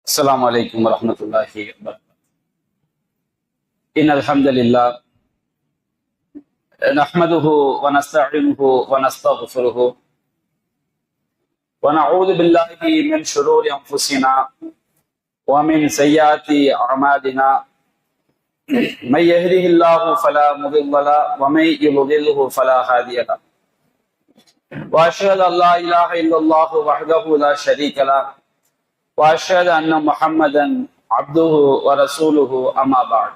السلام عليكم ورحمة الله وبركاته. إن الحمد لله نحمده ونستعينه ونستغفره ونعوذ بالله من شرور أنفسنا ومن سيئات أعمالنا. من يهده الله فلا مضل له ومن يضلله فلا هادي له. وأشهد أن لا إله إلا الله وحده لا شريك له وأشهد أن محمدا عبده ورسوله أما بعد.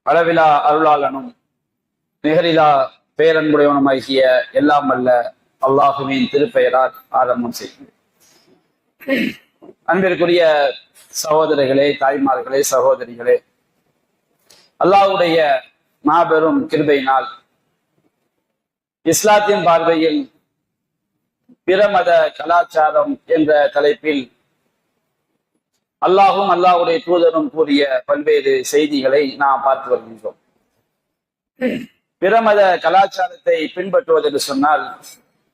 அளவிலா அருளாளனும் நிகரிலா பேரன்புடையவனுமாகிய எல்லாம் வல்ல அல்லாஹுவின் திருப்பெயரால் ஆரம்பம் செய்கிறேன். அன்பிற்குரிய சகோதரர்களே, தாய்மார்களே, சகோதரிகளே, அல்லாஹ்வுடைய மாபெரும் கிருபையினால் இஸ்லாத்தின் பார்வையில் பிரமத கலாச்சாரம் என்ற தலைப்பில் அல்லாஹும் அல்லாஹ்வுடைய தூதரும் கூறிய பல்வேறு செய்திகளை நாம் பார்த்து வருகின்றோம். பிரமத கலாச்சாரத்தை பின்பற்றுவது என்று சொன்னால்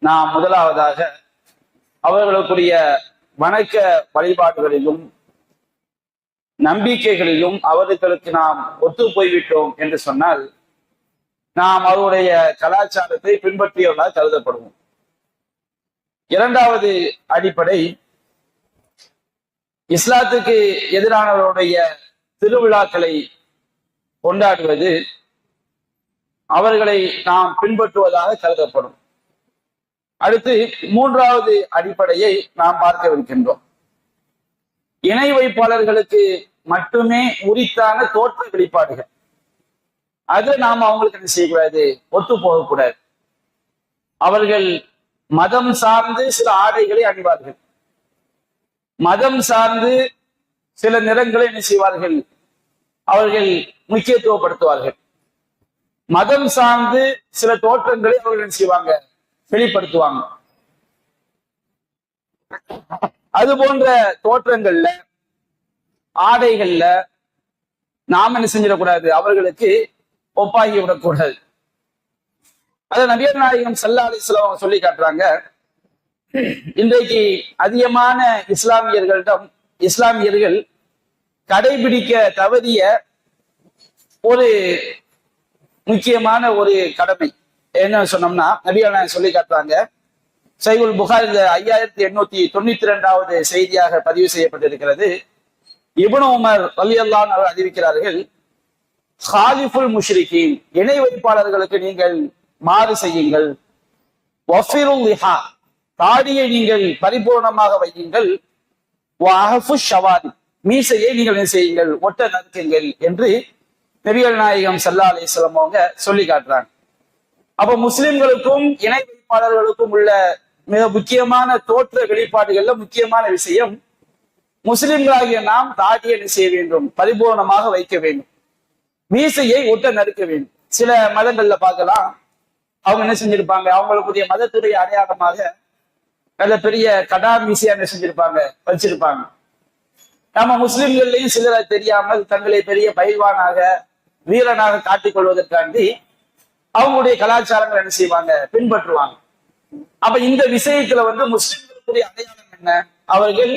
நாம் முதலாவதாக அவர்களுக்குரிய வணக்க வழிபாடுகளிலும் நம்பிக்கைகளிலும் அவர்களுக்கு நாம் ஒத்து போய்விட்டோம் என்று சொன்னால் நாம் அவருடைய கலாச்சாரத்தை பின்பற்றியவர்களாக கருதப்படுவோம். இரண்டாவது அடிப்படை, இஸ்லாத்துக்கு எதிரானவருடைய திருவிழாக்களை கொண்டாடுவது அவர்களை நாம் பின்பற்றுவதாக கருதப்படும். அடுத்து மூன்றாவது அடிப்படையை நாம் பார்க்கவிருக்கின்றோம். இணை வைப்பாளர்களுக்கு மட்டுமே உரித்தான தோற்ற வெளிப்பாடுகள், அது நாம் அவங்களுக்கு என்ன செய்யக்கூடாது, ஒத்து போகக்கூடாது. அவர்கள் மதம் சார்ந்து சில ஆடைகளை அணிவார்கள், மதம் சார்ந்து சில நிறங்களை என்ன செய்வார்கள், அவர்கள் முக்கியத்துவப்படுத்துவார்கள். மதம் சார்ந்து சில தோற்றங்களை அவர்கள் என்ன செய்வாங்க, வெளிப்படுத்துவாங்க. அது போன்ற தோற்றங்கள்ல, ஆடைகள்ல நாம் என்ன செஞ்சிடக்கூடாது, அவர்களுக்கு ஒப்பாகி விடக்கூடாது. அத நபிகள் நாயகம் ஸல்லல்லாஹு அலைஹி வஸல்லம் சொல்லி காட்டுறாங்க. இன்றைக்கு அதிகமான இஸ்லாமியர்கள் கடைபிடிக்க தவறிய ஒரு முக்கியமான ஒரு கடமை என்ன சொன்னோம்னா, நபிகள் நாயகம் சொல்லி காட்டுறாங்க. சஹீஹுல் புகாரில 5892வது செய்தியாக பதிவு செய்யப்பட்டிருக்கிறது. இப்னு உமர் ரலியல்லாஹு அன்ஹு அறிவிக்கிறார்கள், ஹாலிஃபுல் முஷ்ரிகீன், இணை வைப்பாளர்களுக்கு நீங்கள் மாறு செய்யுங்கள். வஃபிருல் லிஹா, தாடியை நீங்கள் பரிபூர்ணமாக வையுங்கள். வஅஃபு ஷவாரி, மீசையை நீங்கள் என்ன செய்யுங்கள், ஒட்ட நறுக்குங்கள் என்று நபிகள் நாயகம் ஸல்லல்லாஹு அலைஹி வஸல்லம் அவங்க சொல்லி காட்டுறாங்க. அப்ப முஸ்லிம்களுக்கும் இணை வைப்பாளர்களுக்கும் உள்ள மிக முக்கியமான தோற்ற வெளிப்பாடுகள்ல முக்கியமான விஷயம், முஸ்லிம்களாகிய நாம் தாடியை என்ன செய்ய வேண்டும், பரிபூர்ணமாக வைக்க வேண்டும், மீசையை ஒட்ட நறுக்க வேண்டும். சில மதங்கள்ல பார்க்கலாம், அவங்க என்ன செஞ்சிருப்பாங்க, அவங்களுக்குரிய மதத்துடைய அடையாளமாக நல்ல பெரிய கடா மீசையா என்ன செஞ்சிருப்பாங்க, வச்சிருப்பாங்க. நம்ம முஸ்லிம்கள்லையும் சிலரை தெரியாமல் தங்களை பெரிய பயில்வானாக வீரனாக காட்டிக் கொள்வதற்காண்டி அவங்களுடைய கலாச்சாரங்கள் என்ன செய்வாங்க, பின்பற்றுவாங்க. அப்ப இந்த விஷயத்துல முஸ்லிம்களுடைய அடையாளம் என்ன, அவர்கள்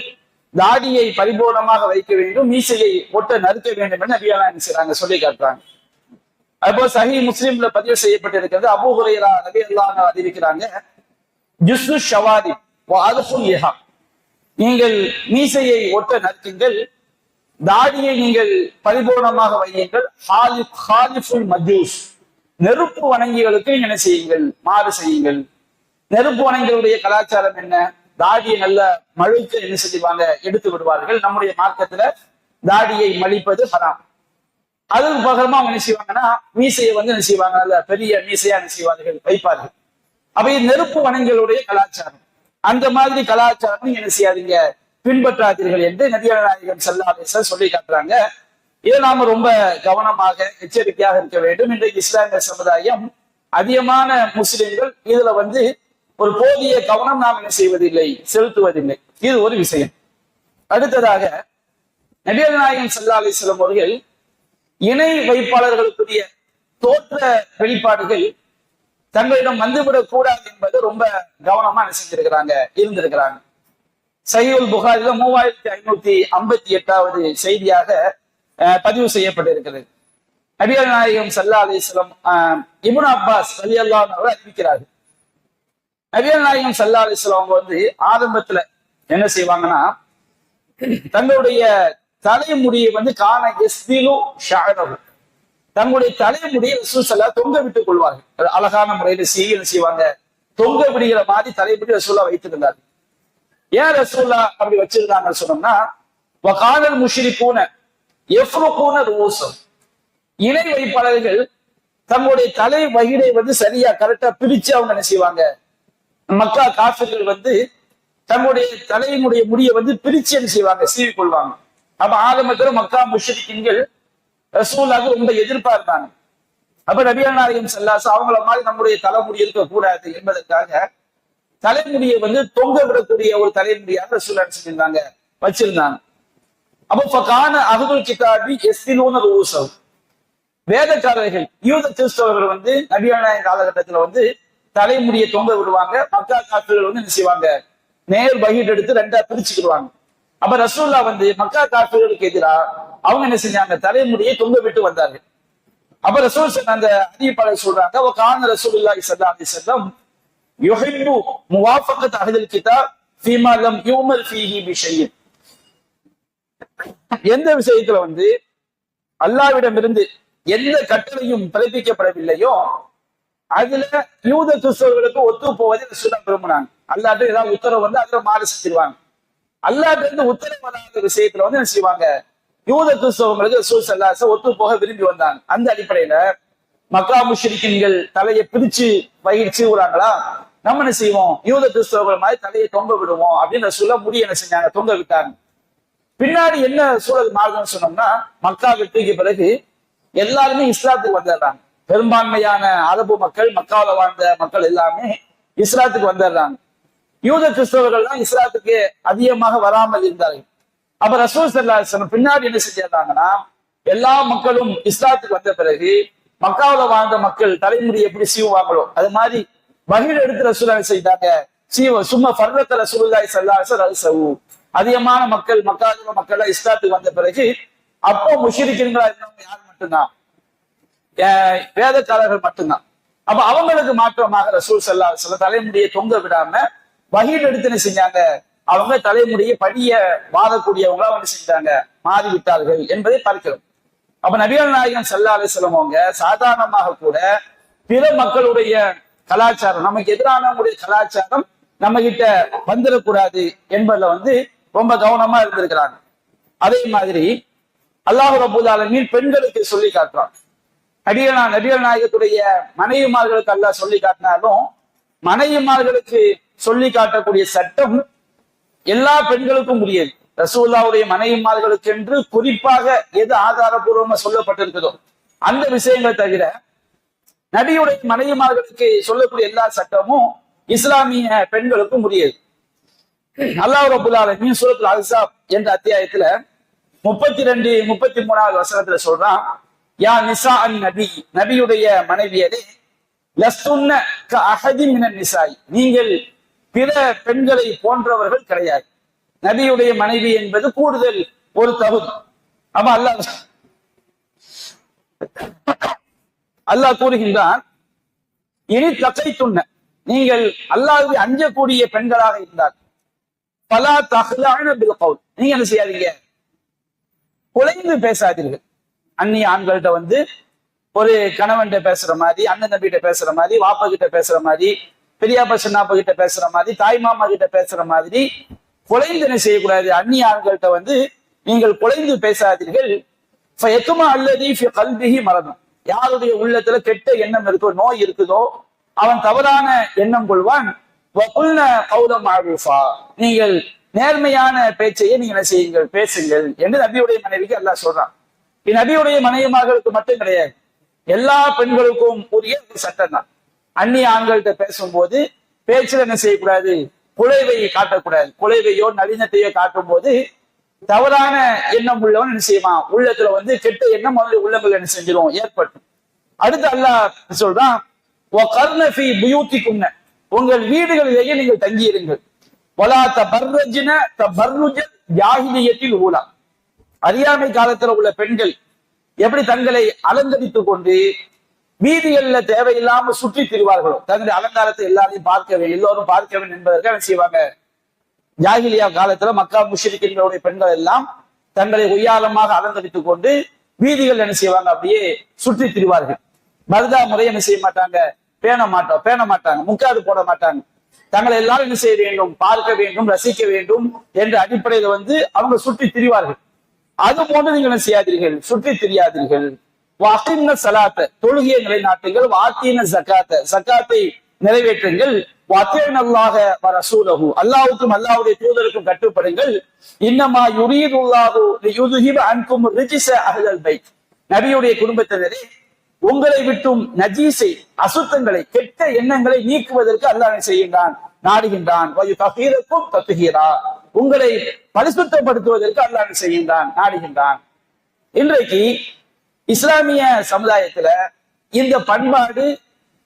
தாடியை பரிபூர்ணமாக வைக்க வேண்டும், மீசையை ஒட்ட நறுக்க வேண்டும் என்று நபிகள் நாயகம் என்ன செய்றாங்க, சொல்லி காட்டுறாங்க. அப்போ சஹீஹ் முஸ்லிம்ல பதிவு செய்யப்பட்டிருக்கிறது. அபூ ஹுரைரா ரலியல்லாஹு அன்ஹு அறிவிக்கிறாங்க, ஜுஸ்ஸு ஷவாரி வ அத்ஃபுல் லிஹா, நீங்கள் மீசையை ஒட்ட நறுக்குங்கள், தாடியை நீங்கள் பரிபூர்ணமாக வையுங்கள். ஹாலிஃபுல் மஜூஸ், நெருப்பு வணங்கிகளுக்கு என்ன செய்யுங்கள், மாறு செய்யுங்கள். நெருப்பு வணங்கிகளுடைய கலாச்சாரம் என்ன, தாடியை நல்ல மழுக்க என்ன செய்வாங்க, எடுத்து விடுவார்கள். நம்முடைய மார்க்கத்துல தாடியை மலிப்பது ஹராம். அதுக்கு பகரமா அவங்க என்ன செய்வாங்கன்னா, மீசையை என்ன செய்வாங்க, நல்ல பெரிய மீசையா என்ன செய்வார்கள், வைப்பார்கள். அப்ப இது நெருப்பு வணங்கலுடைய கலாச்சாரம். அந்த மாதிரி கலாச்சாரம் நீங்க என்ன செய்யாதீங்க, பின்பற்றாதீர்கள் என்று நபிகள் நாயகம் ஸல்லல்லாஹு அலைஹி வஸல்லம் சொல்லி காட்டுறாங்க. இதை நாம ரொம்ப கவனமாக எச்சரிக்கையாக இருக்க வேண்டும். இன்றைக்கு இஸ்லாமிய சமுதாயம் அதிகமான முஸ்லிம்கள் இதுல ஒரு போதிய கவனம் நாம் என்ன செய்வதில்லை, செலுத்துவதில்லை. இது ஒரு விஷயம். அடுத்ததாக நபிகள் நாயகம் ஸல்லல்லாஹு அலைஹி வஸல்லம் அவர்கள் இணை வைப்பாளர்களுக்குரிய தோற்ற வெளிப்பாடுகள் தங்களிடம் வந்துவிடக் கூடாது என்பது ரொம்ப கவனமா செஞ்சிருக்கிறாங்க, இருந்திருக்கிறாங்க. சஹீஹுல் புகாரில 3558வது செய்தியாக பதிவு செய்யப்பட்டிருக்கிறது. நபிகள் நாயகம் ஸல்லல்லாஹு அலைஹி வஸல்லம் இப்னு அப்பாஸ் ரலியல்லாஹு அன்ஹு அறிவிக்கிறார்கள். நபிகள் நாயகம் ஸல்லல்லாஹு அலைஹி வஸல்லம் வந்து ஆரம்பத்துல என்ன செய்வாங்கன்னா, தங்களுடைய தலைமுடியை வந்து காண எஸ்திலு ஷஅரஹு, தங்களுடைய தலைமுடியை ரசூல் ஸல்லல்லாஹு தொங்க விட்டுக் கொள்வார்கள். அழகான முறையில செய்வாங்க, தொங்க விடுகிற மாதிரி தலைமுடி ரசூலா வைத்திருந்தார்கள். ஏன் ரசூல்லா அப்படி வச்சிருந்தாங்கன்னு சொன்னோம்னா, வகானல் முஷ்ரிகூன யஃப்ருகூன ரூஸஹும், இணை வைப்பாளர்கள் தங்களுடைய தலை வகிடை வந்து சரியா கரெக்டா பிரிச்சு அவங்க என்ன செய்வாங்க, மக்கா காஃபிர்கள் வந்து தங்களுடைய தலையினுடைய முடியை வந்து பிரிச்சு என்ன செய்வாங்க, சீவி கொள்வாங்க. அப்ப ஆரம்பத்துல மக்கா முஷ்ரிக்கீன்கள் ரசூலுல்லாஹ்க்கு ரொம்ப எதிர்பார்த்தாங்க. அப்ப நபிகள் நாயகம் ஸல்லல்லாஹு அலைஹி வஸல்லம் அவங்கள மாதிரி நம்முடைய தலைமுடி இருக்க கூடாது என்பதற்காக தலைமுடியை வந்து தொங்க விடக்கூடிய ஒரு தலைமுடியாக ரசூலுல்லாஹ் செஞ்சிருந்தாங்க, வச்சிருந்தாங்க. அப்போ ஃபகான அஹ்லுல் கிதாபி யஸ்திலூன ரூஸஹும், வேதக்காரர்கள் யூத கிறிஸ்தவர்கள் வந்து நபிகள் நாயகம் காலகட்டத்துல வந்து தலைமுடியை தொங்க விடுவாங்க. மக்கா காஃபிர்கள் வந்து என்ன செய்வாங்க, நேர் பகீட் எடுத்து ரெண்டா பிரிச்சுக்கிடுவாங்க. அப்ப ரசூலுல்லாஹ் வந்து மக்கா காஃபிர்களுக்கு எதிராக அவங்க என்ன செஞ்சாங்க, தலைமுடியை தொங்க விட்டு வந்தார்கள். அப்ப ரசூல் அந்த அறிவிப்பாளர் சொல்றாங்க, வகான ரசூலுல்லாஹி ஸல்லல்லாஹு அலைஹி வஸல்லம் யுஹிப்பு முவாஃபகத் அஹ்லில் கிதாப் ஃபீமா லம் யுமல் ஃபீஹி பிஷைஇன், எந்த விஷயத்துல வந்து அல்லாஹ்விடமிருந்து எந்த கட்டளையும் பிறப்பிக்கப்படவில்லையோ அதுல யூத கிறிஸ்தவர்களுக்கு ஒத்து போவதை ரசூலுல்லாஹ் விரும்பினாங்க. அல்லாஹ்ட்ட ஏதாவது உத்தரவு வந்து அதுல மாறு செஞ்சிருவாங்க. அல்லாஹ்ட்ட இருந்து உத்தரவு வராத விஷயத்துல வந்து என்ன செய்வாங்க, யூத கிறிஸ்தவங்களுக்கு ரசூல் ஸல்லல்லாஹு அலைஹி வஸல்லம் ஒத்து போக விரும்பி வந்தாங்க. அந்த அடிப்படையில மக்கா முஷ்ரிக்கீன்கள் தலையை பிரிச்சு வகிச்சு விடுறாங்களா, நம்ம என்ன செய்வோம், யூத கிறிஸ்தவர்கள் மாதிரி தலையை தொங்க விடுவோம் அப்படின்னு ரசூலுல்லாஹ் முடிய என்ன செஞ்சாங்க, தொங்க விட்டாங்க. பின்னாடி என்ன சூழல் மாறுதுன்னு சொன்னோம்னா, மக்கா வெற்றிக்கு பிறகு எல்லாருமே இஸ்லாத்துக்கு வந்துடுறாங்க. பெரும்பான்மையான அரபு மக்கள், மக்காவில் வாழ்ந்த மக்கள் எல்லாமே இஸ்லாத்துக்கு வந்துடுறாங்க. யூத கிறிஸ்தவர்கள் தான் இஸ்லாத்துக்கு அதிகமாக வராமல் இருந்தார்கள். அப்ப ரசூல் ஸல்லல்லாஹு அலைஹி வஸல்லம் பின்னாடி என்ன செஞ்சிருந்தாங்கன்னா, எல்லா மக்களும் இஸ்லாத்துக்கு வந்த பிறகு மக்காவில் வாழ்ந்த மக்கள் தலைமுடி எப்படி சீவுவாங்களோ அது மாதிரி பகீர் எடுத்து ரசூலுல்லாஹ் செய்தாங்க, சும்மா ஃபர்ரத்த ரசூலுல்லாஹி ஸல்லல்லாஹு அலைஹி வஸல்லம். அதிகமான மக்கள் மக்காவில் மக்கள் இஸ்லாத்துக்கு வந்த பிறகு அப்போ முஷ்ரிக்கீன்களா இருந்தவங்க யார் மட்டும்தான், வேதக்காரர்கள் மட்டும்தான். அப்ப அவங்களுக்கு மாற்றமாக ரசூல் ஸல்லல்லாஹு அலைஹி வஸல்லம் தலைமுடியை தொங்க விடாம வஹீத் எடுத்து என்ன செஞ்சாங்க, அவங்க தலைமுடியை படிய வாதக்கூடியவங்களா அவங்க செஞ்சாங்க, மாறிவிட்டார்கள் என்பதை பார்க்கிறோம். அப்ப நபிகள் நாயகம் ஸல்லல்லாஹு அலைஹி வஸல்லம் அவங்க சாதாரணமாக கூட பிற மக்களுடைய கலாச்சாரம், நமக்கு எதிரானவங்களுடைய கலாச்சாரம் நம்ம கிட்ட வந்துடக்கூடாது என்பதுல வந்து ரொம்ப கவனமா இருந்திருக்கிறாங்க. அதே மாதிரி அல்லாஹ் ரப்பல் ஆலமீன் பெண்களுக்கு சொல்லி காட்டுறான். நபிகள் நாயகத்துடைய மனைவிமார்களுக்கு அல்லாஹ் சொல்லி காட்டினாலும் மனைவிமார்களுக்கு சொல்லி காட்டக்கூடிய சட்டம் எல்லா பெண்களுக்கும் உரியது. ரசூலுல்லாஹ்வுடைய மனைவிமார்களுக்கு என்று குறிப்பாக எது ஆதாரபூர்வமா சொல்லப்பட்டிருக்கிறதோ அந்த விஷயங்கள் தவிர நபியுடைய மனைவிமார்களுக்கு சொல்லக்கூடிய எல்லா சட்டமும் இஸ்லாமிய பெண்களுக்கும் உரியது. அல்லாஹ் ரப்பல் ஆலமீன் சூரத்துல் அஹ்ஸாப் என்ற அத்தியாயத்துல 32, 33வது வசனத்துல சொல்றான், யா நிசா அன் நபி, நபியுடைய மனைவியரே, லஸ்துன்ன க அஹதி மினன் நிசாய், நீங்கள் பிற பெண்களை போன்றவர்கள் கிடையாது. நபியுடைய மனைவி என்பது கூடுதல் ஒரு தகுதி. அப்ப அல்லாஹ் கூறுகின்றான், இனி தகைத்துன்ன, நீங்கள் அல்லாஹ்வை அஞ்சக்கூடிய பெண்களாக இருந்தால் பலா தஹ்லஅன பில் கவுல், நீங்க என்ன செய்யாதீங்க, குலைந்து பேசாதீர்கள். அந்நிய ஆண்கள்கிட்ட வந்து ஒரு கணவன்கிட்ட பேசுற மாதிரி, அண்ணன் தம்பிகிட்ட பேசுற மாதிரி, வாப்பா கிட்ட பேசுற மாதிரி, பெரியாப்பா சின்னாப்பா கிட்ட பேசுற மாதிரி, தாய் மாமா கிட்ட பேசுற மாதிரி குலைந்து என்ன செய்யக்கூடாது, அந்நிய ஆண்கள்கிட்ட வந்து நீங்கள் குலைந்து பேசாதீர்கள். அல்லதி ஃபி கல்பிஹி மரதும், யாருடைய உள்ளத்துல கெட்ட எண்ணம் இருக்கோ, நோய் இருக்குதோ, அவன் தவறான எண்ணம் கொள்வான். வகுல்ன கௌலம் மஅரூஃபா, நீங்கள் நேர்மையான பேச்சையே நீங்க என்ன செய்யுங்கள், பேசுங்கள் என்று நபியுடைய மனைவிக்கு அல்லாஹ் சொல்றான். நபியுடைய மனைவிமார்களுக்கு மட்டும் கிடையாது, எல்லா பெண்களுக்கும் உரிய ஒரு சட்டம் தான். அந்நிய ஆண்கள்கிட்ட பேசும்போது பேச்சுல என்ன செய்யக்கூடாது, குலைவை காட்டக்கூடாது. குலைவையோ நளினத்தையோ காட்டும் போது தவறான எண்ணம் உள்ளவன் என்ன செய்வான், உள்ளத்துல வந்து கெட்ட எண்ணம் முதல்ல உள்ளங்கள் என்ன செஞ்சிடும், ஏற்படும். அடுத்து அல்லாஹ் சொல்றான், உங்கள் வீடுகளிலேயே நீங்கள் தங்கியிருங்கள். வலா தபர்ரஜ்ன தபர்ருஜல் ஜாஹிலியத்தில் ஊலா. அறியாமை காலத்துல உள்ள பெண்கள் எப்படி தங்களை அலங்கரித்துக் கொண்டு வீதிகள்ல தேவையில்லாம சுற்றி திரிவார்களோ, தங்களுடைய அலங்காரத்தை எல்லாரையும் எல்லோரும் பார்க்க வேண்டும் என்பதற்கு என்ன செய்வாங்க, ஜாகிலியா காலத்துல மக்கா முஷ்ரிக்கீன்களுடைய பெண்கள் எல்லாம் தங்களை ஒய்யாரமாக அலங்கரித்துக் கொண்டு வீதிகள் என்ன செய்வாங்க, அப்படியே சுற்றி திரிவார்கள். பர்தா முறை என்ன செய்ய மாட்டாங்க, பேண மாட்டாங்க, முக்காடு போட மாட்டாங்க. தங்களை எல்லாரும் என்ன செய்ய வேண்டும், பார்க்க வேண்டும், ரசிக்க வேண்டும் என்ற அடிப்படையில அவங்க சுற்றி திரிவார்கள். அது போன்று நீங்கள் என்ன செய்யாதீர்கள், சுற்றி திரியாதீர்கள். வாக்கின சலாத்த, தொழுகையை நிலைநாட்டுங்கள். வாத்தின ஜக்காத்த, ஜக்காத்தை நிறைவேற்றுங்கள். வாத்தியனல்லாஹ வ ரசூலஹு, அல்லாஹ்வுக்கும் அல்லாஹ்வுடைய தூதருக்கும் கட்டுப்படுங்கள். இன்னமா யுரீதுல்லாஹு லியுذஹிப அன்கும் ரிஜ்ஸ அஹ்லல் பைத், நபியுடைய குடும்பத்தினரே உங்களை விட்டும் நஜீஸை, அசுத்தங்களை, கெட்ட எண்ணங்களை நீக்குவதற்கு அல்லாஹ் செய்கின்றான், நாடுகின்றான். வயுதஹீரக்கும் தத்ஹீரா, உங்களை பரிசுத்தப்படுத்துவதற்கு அல்லாஹ் செய்கின்றான், நாடுகின்றான். இன்றைக்கு இஸ்லாமிய சமுதாயத்துல இந்த பண்பாடு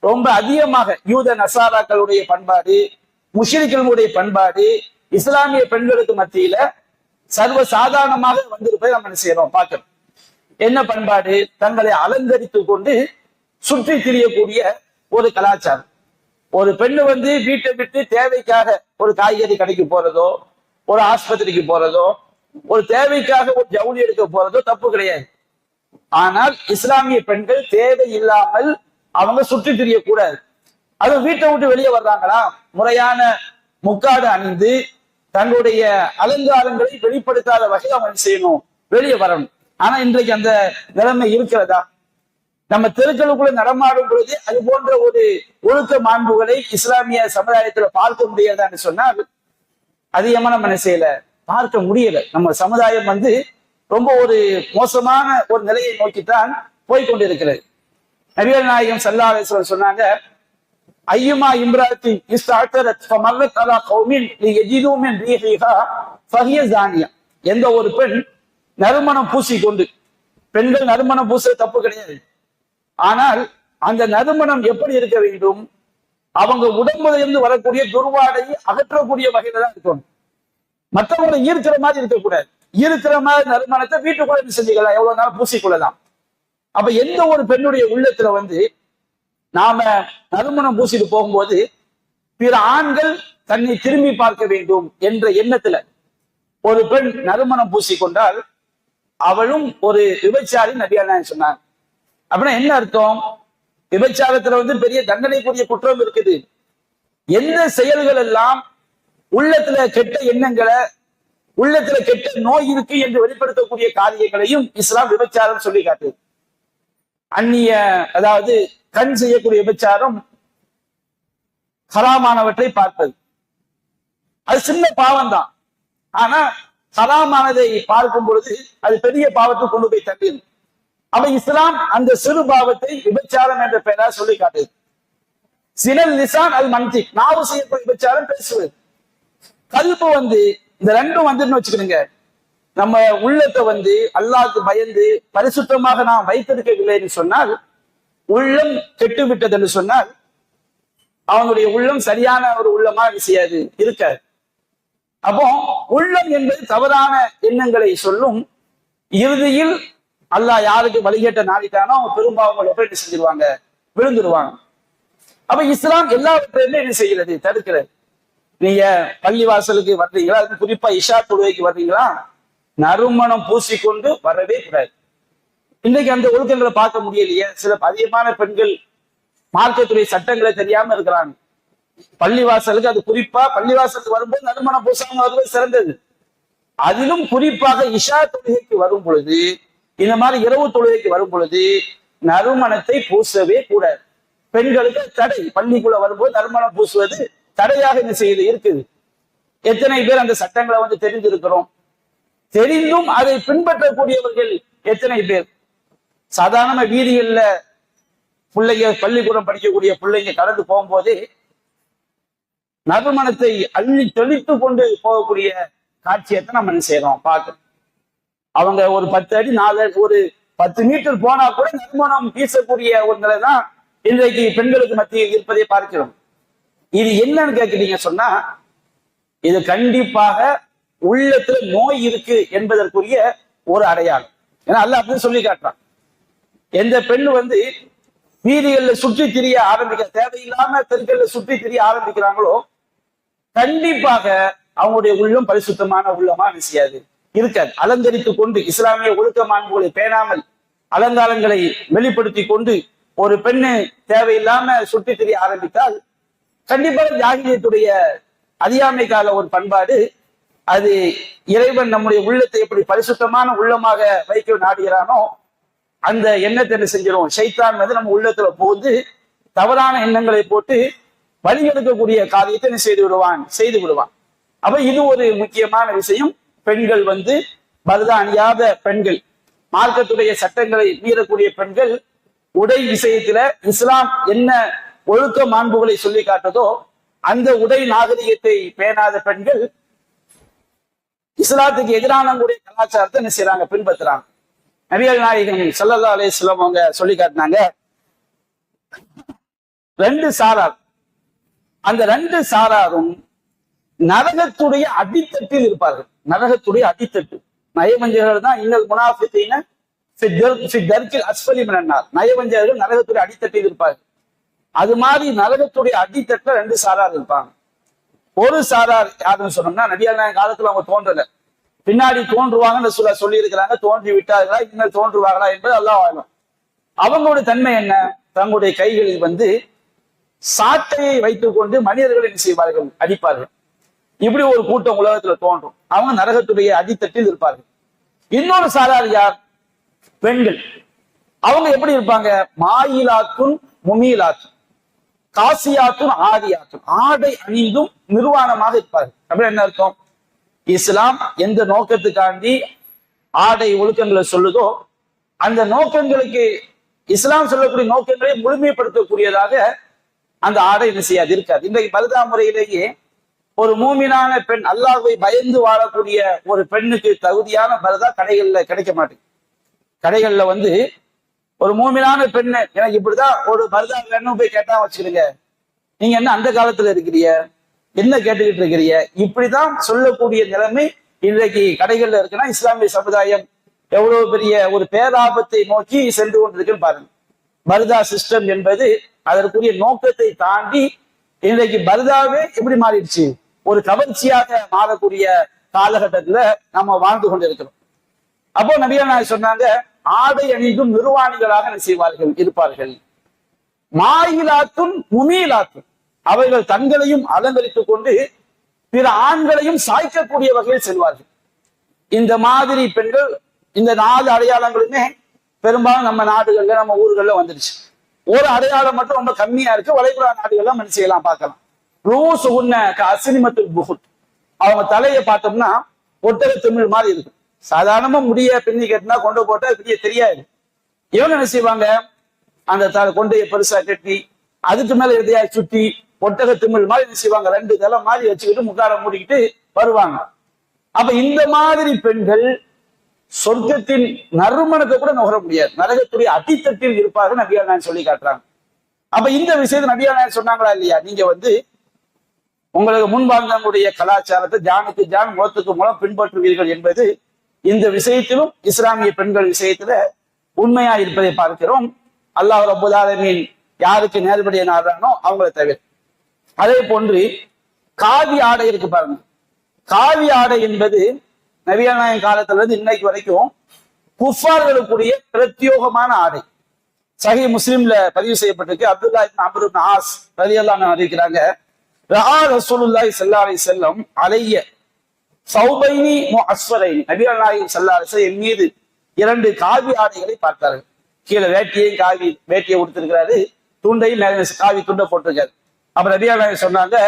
ரொம்ப அதிகமாக, யூத நசாராக்களுடைய பண்பாடு, முஷ்ரிக்களுடைய பண்பாடு இஸ்லாமிய பெண்களுக்கு மத்தியில சர்வ சாதாரணமாக வந்திருப்பதை நம்ம என்ன செய்யறோம், பார்க்கிறோம். என்ன பண்பாடு, தங்களை அலங்கரித்துக் கொண்டு சுற்றி திரியக்கூடிய ஒரு கலாச்சாரம். ஒரு பெண்ணு வீட்டை விட்டு தேவைக்காக ஒரு காய்கறி கடைக்கு போறதோ, ஒரு ஆஸ்பத்திரிக்கு போறதோ, ஒரு தேவைக்காக ஒரு ஜவுளி எடுக்க போறதோ தப்பு கிடையாது. ஆனால் இஸ்லாமிய பெண்கள் தேவையில்லாமல் அவங்க சுற்றி திரியக்கூடாது. அது வீட்டை விட்டு வெளியே வர்றாங்களா, முறையான முக்காடு அணிந்து தங்களுடைய அலங்காரங்களை வெளிப்படுத்தாத வகையில் அவங்க செய்யணும், வெளியே வரணும். ஆனா இன்றைக்கு அந்த நிலைமை இருக்கிறதா? நம்ம தெருக்களுக்குள்ள நடமாடும் பொழுது அது போன்ற ஒரு ஒழுக்க மாண்புகளை இஸ்லாமிய சமுதாயத்துல பார்க்க முடியாதான்னு சொன்னால் அதிகமா நம்ம என்ன செய்யல, பார்க்க முடியல. நம்ம சமுதாயம் ரொம்ப ஒரு மோசமான ஒரு நிலையை நோக்கித்தான் போய்கொண்டிருக்கிறது. நபிகள் நாயகம் ஸல்லல்லாஹு அலைஹி வஸல்லம் சொன்னாங்க, ஐயுமா இம்ராத்தி இஸ்தஅதரத் ஃபமர்ரத் அலா கௌமின் லியஜிது மின் ரீஹிஹா ஃபஹிய ஜானியா, எந்த ஒரு பெண் நறுமணம் பூசிக்கொண்டு, பெண்கள் நறுமணம் பூசுறது தப்பு கிடையாது. ஆனால் அந்த நறுமணம் எப்படி இருக்க வேண்டும், அவங்க உடம்புல இருந்து வரக்கூடிய துர்வாடையை அகற்றக்கூடிய வகையில தான் இருக்கணும். மற்றவங்களை ஈர்க்கிற மாதிரி இருக்கக்கூடாது. ஈர்க்கிற மாதிரி நறுமணத்தை வீட்டுக்குள்ள செஞ்சுக்கலாம், எவ்வளவு நாள் பூசிக்கொள்ளலாம். அப்ப எந்த ஒரு பெண்ணுடைய உள்ளத்துல நாம நறுமணம் பூசிட்டு போகும்போது பிற ஆண்கள் தன்னை திரும்பி பார்க்க வேண்டும் என்ற எண்ணத்துல ஒரு பெண் நறுமணம் பூசிக்கொண்டால் அவளும் ஒரு விபச்சாரி, நபிகள் நாயகம் சொன்னாங்க. அப்படின்னா என்ன அர்த்தம், விபச்சாரத்துல பெரிய தண்டனைக்குரிய குற்றம் இருக்குது. எந்த செயல்கள் எல்லாம் உள்ளத்துல கெட்ட எண்ணங்களை, உள்ளத்துல கெட்ட நோய் இருக்கு என்று வெளிப்படுத்தக்கூடிய காரியங்களையும் இஸ்லாம் விபச்சாரம் சொல்லி காட்டுது. அந்நிய, அதாவது கண் செய்யக்கூடிய விபச்சாரம் ஹராமானவற்றை பார்ப்பது, அது சின்ன பாவம் தான். ஆனா ஹராமானதை பார்க்கும் பொழுது அது பெரிய பாவத்தை கொண்டு போய் தள்ளியது. அப்ப இஸ்லாம் அந்த சிறு பாவத்தை விபச்சாரம் என்ற பெயரா சொல்லி காட்டுது. சினல் லிசான் அல் மன்திக், நாவு செய்யக்கூடிய விபச்சாரம் பேசுவது. கல்பு இந்த ரெண்டும் வச்சுக்கிடுங்க, நம்ம உள்ளத்தை அல்லாஹ்க்கு பயந்து பரிசுத்தமாக நாம் வைத்திருக்கவில்லை என்று சொன்னால், உள்ளம் கெட்டு விட்டது என்று சொன்னால் அவனுடைய உள்ளம் சரியான ஒரு உள்ளமா செய்யாது, இருக்காது. அப்போ உள்ளம் என்பது தவறான எண்ணங்களை சொல்லும். இறுதியில் அல்லாஹ் யாருக்கு வழிகேட்ட நாடிட்டானோ அவங்க பெரும்பாவங்களை என்ன செஞ்சிருவாங்க, விழுந்துருவாங்க. அப்ப இஸ்லாம் எல்லாவற்றையுமே என்ன செய்கிறது, தடுக்கிறது. நீங்க பள்ளி வாசலுக்கு வர்றீங்களா, அதுக்கு குறிப்பா இஷா தொழுகைக்கு வர்றீங்களா, நறுமணம் பூசிக்கொண்டு வரவே கூடாது. இன்னைக்கு அந்த ஒழுக்கங்களை பார்க்க முடியலையே. சில அதிகமான பெண்கள் மார்க்கத்துடைய சட்டங்களை தெரியாம இருக்கிறாங்க. பள்ளிவாசலுக்கு, அது குறிப்பா பள்ளிவாசலுக்கு வரும்போது நறுமணம் பூசாம வருவது சிறந்தது. அதிலும் குறிப்பாக இஷா தொழுகைக்கு வரும் பொழுது, இந்த மாதிரி இரவு தொழுகைக்கு வரும் பொழுது நறுமணத்தை பூசவே கூடாது. பெண்களுக்கு தடை. பள்ளிக்குள்ள வரும்போது நறுமணம் பூசுவது தடையாக என்ன செய்யுது, இருக்குது. எத்தனை பேர் அந்த சட்டங்களை தெரிந்திருக்கிறோம்? தெரிந்தும் அதை பின்பற்றக்கூடியவர்கள் எத்தனை பேர்? சாதாரண வீதிகள்ல பிள்ளைங்க, பள்ளிக்கூடம் படிக்கக்கூடிய பிள்ளைங்க கடந்து போகும்போது நறுமணத்தை அள்ளி தெளித்து கொண்டு போகக்கூடிய காட்சியத்தை நம்ம என்ன செய்யறோம், பார்க்கணும். அவங்க ஒரு 10 அடி 4 அடி, ஒரு 10 மீட்டர் போனா கூட நறுமணம் வீசக்கூடிய ஒரு நிலை தான் இன்றைக்கு பெண்களுக்கு மத்தியில் இருப்பதை பார்க்கிறோம். இது என்னன்னு கேட்கிறீங்க சொன்னா, இது கண்டிப்பாக உள்ளத்துல நோய் இருக்கு என்பதற்குரிய ஒரு அடையாளம். ஏன்னா அல்லாஹ் அப்படின்னு சொல்லி காட்டுறான். எந்த பெண் வந்து வீதிகள்ல சுற்றி திரிய ஆரம்பிக்க, தேவையில்லாம தெருக்கள்ல சுற்றி திரிய ஆரம்பிக்கிறாங்களோ கண்டிப்பாக அவங்களுடைய உள்ளம் பரிசுத்தமான உள்ளமா செய்யாது, இருக்காது. அலங்கரித்து கொண்டு இஸ்லாமிய ஒழுக்க மாண்புகளை பேணாமல் அலங்காரங்களை வெளிப்படுத்தி கொண்டு ஒரு பெண்ணு தேவையில்லாம சுற்றி திரிய ஆரம்பித்தால் கண்டிப்பாக ஜாகிலியத்துடைய அறியாமை கால ஒரு பண்பாடு அது. இறைவன் நம்முடைய உள்ளத்தை எப்படி பரிசுத்தமான உள்ளமாக வைக்க நாடுகிறானோ அந்த எண்ணத்தை என்ன செஞ்சிடும், ஷைத்தான் வந்து நம்ம உள்ளத்துல புகுந்து தவறான எண்ணங்களை போட்டு வழிகெடுக்கக்கூடிய காரியத்தை என்ன செய்து விடுவான். அப்ப இது ஒரு முக்கியமான விஷயம். பெண்கள் வந்து பர்தா அணியாத பெண்கள், மார்க்கத்துடைய சட்டங்களை மீறக்கூடிய பெண்கள், உடை விஷயத்துல இஸ்லாம் என்ன ஒழுக்க மாண்புகளை சொல்லி காட்டுதோ அந்த உடை நாகரிகத்தை பேணாத பெண்கள் இஸ்லாத்துக்கு எதிரான கலாச்சாரத்தை என்ன செய்யறாங்க, பின்பற்றுறாங்க. நபிகள் நாயகம் ஸல்லல்லாஹு அலைஹி வஸல்லம் அவங்க சொல்லி காட்டினாங்க, ரெண்டு சாரார், அந்த ரெண்டு சாராரும் நரகத்துடைய அடித்தட்டில் இருப்பார்கள். நரகத்துடைய அடித்தட்டு, நயவஞ்சகர்கள் தான் இன்னல் முனாஃபிகீன ஃபி தர்கில் அஸ்ஃபலி மினன் நார். நயவஞ்சகர்கள் நரகத்துடைய அடித்தட்டில் இருப்பார்கள். அது மாதிரி நரகத்துடைய அடித்தட்டுல ரெண்டு சாரார் இருப்பாங்க. ஒரு சாரார் யாருன்னு சொன்னோம்னா, நபிகள் நாயகம் காலத்துல அவங்க தோன்றல, பின்னாடி தோன்றுவாங்கன்னு சொல்லி இருக்கிறாங்க. தோன்றி விட்டார்களா, இனிமேல் தோன்றுவார்களா என்பது அல்லாஹ் ஆளும். அவங்களுடைய தன்மை என்ன, தங்களுடைய கைகளில் வந்து சாட்டையை வைத்துக் கொண்டு மனிதர்களை என்ன செய்வார்கள், அடிப்பார்கள். இப்படி ஒரு கூட்டம் உலகத்துல தோன்றும். அவங்க நரகத்துடைய அடித்தட்டில் இருப்பார்கள். இன்னொரு சாரார் யார், பெண்கள். அவங்க எப்படி இருப்பாங்க, மாயிலாத்துன் முமீலாத்துன் காசியாத்துன் ஆதியாத்துன், ஆடை அணிந்தும் நிர்வாணமாக இருப்பார்கள். அப்படி என்ன அர்த்தம், இஸ்லாம் எந்த நோக்கத்துக்காண்டி ஆடை ஒழுக்கங்களை சொல்லுதோ அந்த நோக்கங்களுக்கு, இஸ்லாம் சொல்லக்கூடிய நோக்கங்களை முழுமைப்படுத்தக்கூடியதாக அந்த ஆடை என்ன செய்யாது, இருக்காது. இன்றைக்கு பர்தா முறையிலேயே ஒரு மூமினான பெண், அல்லாஹ்வை பயந்து வாழக்கூடிய ஒரு பெண்ணுக்கு தகுதியான பர்தா கடைகள்ல கிடைக்க மாட்டேங்குது. கடைகள்ல வந்து ஒரு மூமினான பெண்ணு, எனக்கு இப்படிதான் ஒரு பர்தா வேணும் போய் கேட்டா வச்சுக்கிடுங்க, நீங்க என்ன அந்த காலத்துல இருக்கிறீங்க, என்ன கேட்டுக்கிட்டு இருக்கிறீங்க, இப்படிதான் சொல்லக்கூடிய நிலைமை இன்றைக்கு கடைகள்ல இருக்குன்னா இஸ்லாமிய சமுதாயம் எவ்வளவு பெரிய ஒரு பேராபத்தை நோக்கி சென்று கொண்டிருக்குன்னு பாருங்க. பர்தா சிஸ்டம் என்பது அதற்குரிய நோக்கத்தை தாண்டி இன்றைக்கு பர்தாவே எப்படி மாறிடுச்சு, ஒரு கவர்ச்சியாக மாறக்கூடிய காலகட்டத்துல நம்ம வாழ்ந்து கொண்டிருக்கிறோம். அப்போ நபிகள் நாயகம் சொன்னாங்க, ஆடை அணிந்தும் நிர்வாணிகளாக என்ன செய்வார்கள், இருப்பார்கள். மாயிலாத்துன் முமீலாத்துன், அவர்கள் தங்களையும் அலங்கரித்துக் கொண்டு பிற ஆண்களையும் சாய்க்கக்கூடிய வகையில் செல்வார்கள். இந்த மாதிரி பெண்கள், இந்த 4 அடையாளங்களுமே பெரும்பாலும் நம்ம நாடுகள்ல, நம்ம ஊர்கள்ல வந்துருச்சு. ஒரு அடையாளம் மட்டும் ரொம்ப கம்மியா இருக்கு, வளைகுடா நாடுகள்லாம் என்ன செய்யலாம், பார்க்கலாம். ரூஸ் உன்ன அசினிமத்துல் புகுத், அவங்க தலையை பார்த்தோம்னா ஒட்டக திமிழ் மாதிரி இருக்கு. சாதாரணமா முடிய பின்னி கட்டினா கொண்டு போட்டா பெரிய தெரியாது. இவங்க என்ன செய்வாங்க, அந்த கொண்டையை பெருசா கட்டி அதுக்கு மேல எதையா சுத்தி ஒட்டக திமிழ் மாதிரி என்ன செய்வாங்க, 2 தலை மாதிரி வச்சுக்கிட்டு முக்கார மூடிக்கிட்டு வருவாங்க. அப்ப இந்த மாதிரி பெண்கள் சொர்க்கத்தின் நறுமணத்தை கூட நுகர முடியாது, நரகத்துடைய அடித்தட்டில் இருப்பார்கள் நபிகள் நாயகம் சொல்லி காட்டுறாங்க. அப்ப இந்த விஷயத்தை நபிகள் நாயகம் சொன்னாங்களா இல்லையா, நீங்க வந்து உங்களுக்கு முன்பாந்தங்களுடைய கலாச்சாரத்தை ஜானுக்கு ஜான் முகத்துக்கு மூலம் பின்பற்றுவீர்கள் என்பது இந்த விஷயத்திலும் இஸ்லாமிய பெண்கள் விஷயத்துல உண்மையா இருப்பதை பார்க்கிறோம். அல்லாஹ் ரப்பல் ஆலமீன் யாருக்கு நேர்படியை நாடுறானோ அவங்களை தவிர. அதே போன்று காவி ஆடை இருக்கு பாருங்க. காவி ஆடை என்பது நபிகள் நாயகம் காலத்துல இருந்து இன்னைக்கு வரைக்கும் குஃபார்களுக்குரிய பிரத்யோகமான ஆடை. சஹீஹ் முஸ்லிம்ல பதிவு செய்யப்பட்டிருக்கு. அப்துல்லா இப்னு அம்ர் இப்னு ஆஸ் ரலியல்லாஹு அன்ஹு அறிவிக்கிறாங்க, ரஆ ரசூலுல்லாஹி ஸல்லல்லாஹு அலைஹி வஸல்லம் அலைய சௌபைனி முஅஸ்ஸரைனி, நபிகள் நாயகம் ஸல்லல்லாஹு அலைஹி வஸல்லம் என் மீது 2 காவி ஆடைகளை பார்த்தார்கள். கீழே வேட்டியை உடுத்திருக்கிறாரு, துண்டையும் காவி துண்டை போட்டிருக்காரு. அப்ப நபிகள் நாயகம் சொன்னாங்க,